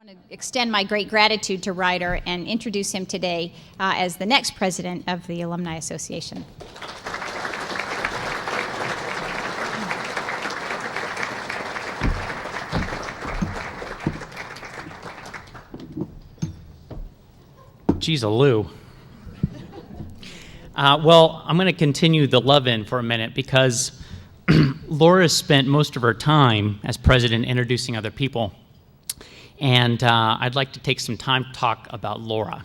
I want to extend my great gratitude to Ryder and introduce him today as the next president of the Alumni Association. Geez, Lou. Well, I'm going to continue the love-in for a minute because Laura spent most of her time as president introducing other people. And I'd like to take some time to talk about Laura.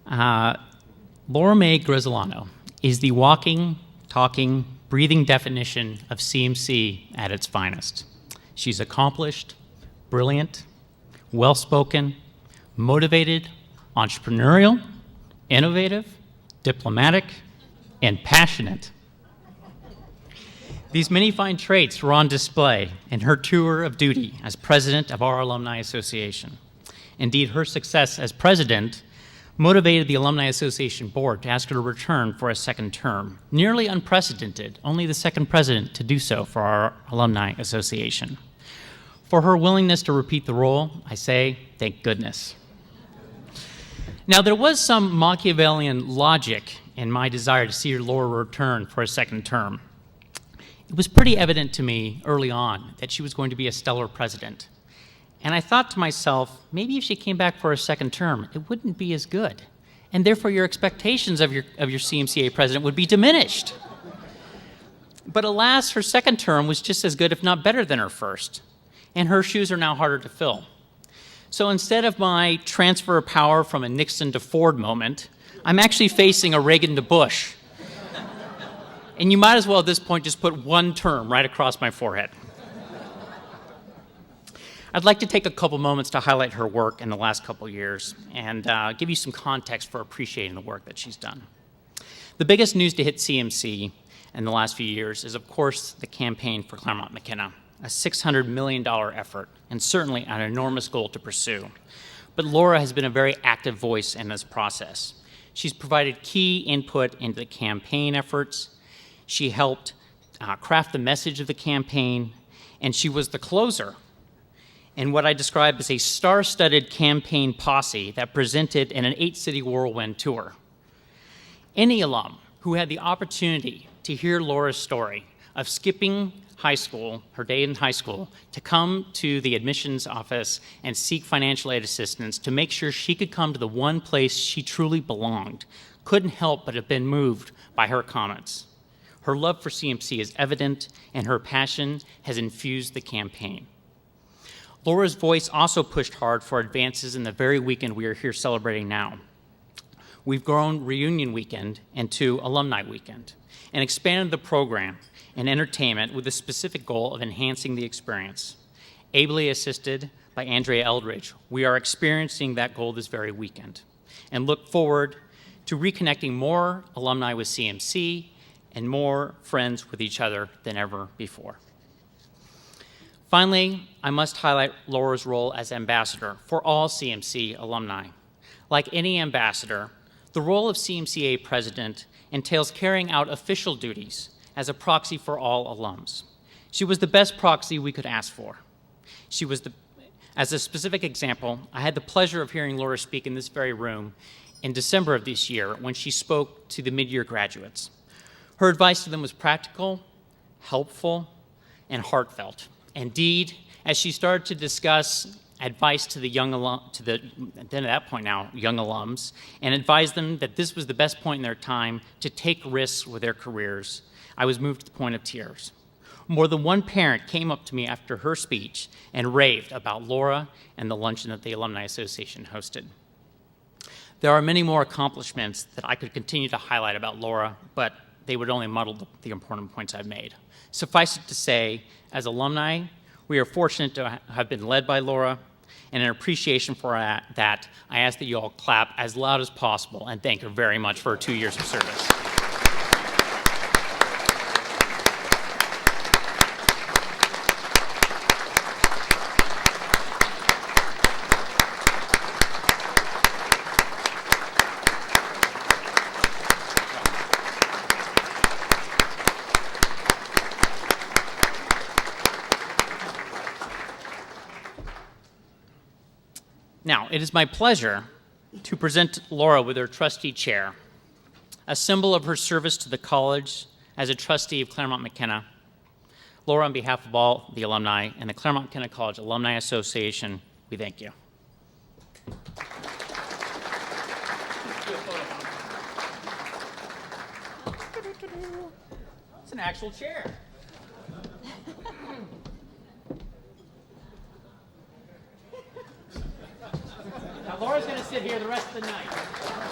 Laura Mae Grisolano is the walking, talking, breathing definition of CMC at its finest. She's accomplished, brilliant, well-spoken, motivated, entrepreneurial, innovative, diplomatic, and passionate. These many fine traits were on display in her tour of duty as president of our Alumni Association. Indeed, her success as president motivated the Alumni Association board to ask her to return for a second term, nearly unprecedented, only the second president to do so for our Alumni Association. For her willingness to repeat the role, I say, thank goodness. Now, there was some Machiavellian logic in my desire to see Laura return for a second term. It was pretty evident to me early on that she was going to be a stellar president. And I thought to myself, maybe if she came back for a second term, it wouldn't be as good. And therefore, your expectations of your CMCAA president would be diminished. But alas, her second term was just as good, if not better than her first. And her shoes are now harder to fill. So instead of my transfer of power from a Nixon to Ford moment, I'm actually facing a Reagan to Bush. And you might as well at this point just put one term right across my forehead. I'd like to take a couple moments to highlight her work in the last couple years and give you some context for appreciating the work that she's done. The biggest news to hit CMC in the last few years is, of course, the campaign for Claremont McKenna, a $600 million effort, and certainly an enormous goal to pursue. But Laura has been a very active voice in this process. She's provided key input into the campaign efforts. She helped craft the message of the campaign, and she was the closer in what I describe as a star-studded campaign posse that presented in an 8-city whirlwind tour. Any alum who had the opportunity to hear Laura's story of skipping high school, her day in high school, to come to the admissions office and seek financial aid assistance to make sure she could come to the one place she truly belonged, couldn't help but have been moved by her comments. Her love for CMC is evident, and her passion has infused the campaign. Laura's voice also pushed hard for advances in the very weekend we are here celebrating now. We've grown Reunion Weekend into Alumni Weekend and expanded the program and entertainment with the specific goal of enhancing the experience. Ably assisted by Andrea Eldridge, we are experiencing that goal this very weekend and look forward to reconnecting more alumni with CMC and more friends with each other than ever before. Finally, I must highlight Laura's role as ambassador for all CMC alumni. Like any ambassador, the role of CMCAA president entails carrying out official duties as a proxy for all alums. She was the best proxy we could ask for. As a specific example, I had the pleasure of hearing Laura speak in this very room in December of this year when she spoke to the mid-year graduates. Her advice to them was practical, helpful, and heartfelt. Indeed, as she started to discuss advice to the young then at that point now, young alums, and advised them that this was the best point in their time to take risks with their careers, I was moved to the point of tears. More than one parent came up to me after her speech and raved about Laura and the luncheon that the Alumni Association hosted. There are many more accomplishments that I could continue to highlight about Laura, but they would only muddle the important points I've made. Suffice it to say, as alumni, we are fortunate to have been led by Laura, and in appreciation for that, I ask that you all clap as loud as possible and thank her very much for her 2 years of service. Now, it is my pleasure to present Laura with her trustee chair, a symbol of her service to the college as a trustee of Claremont McKenna. Laura, on behalf of all the alumni and the Claremont McKenna College Alumni Association, we thank you. It's an actual chair. Now, Laura's going to sit here the rest of the night.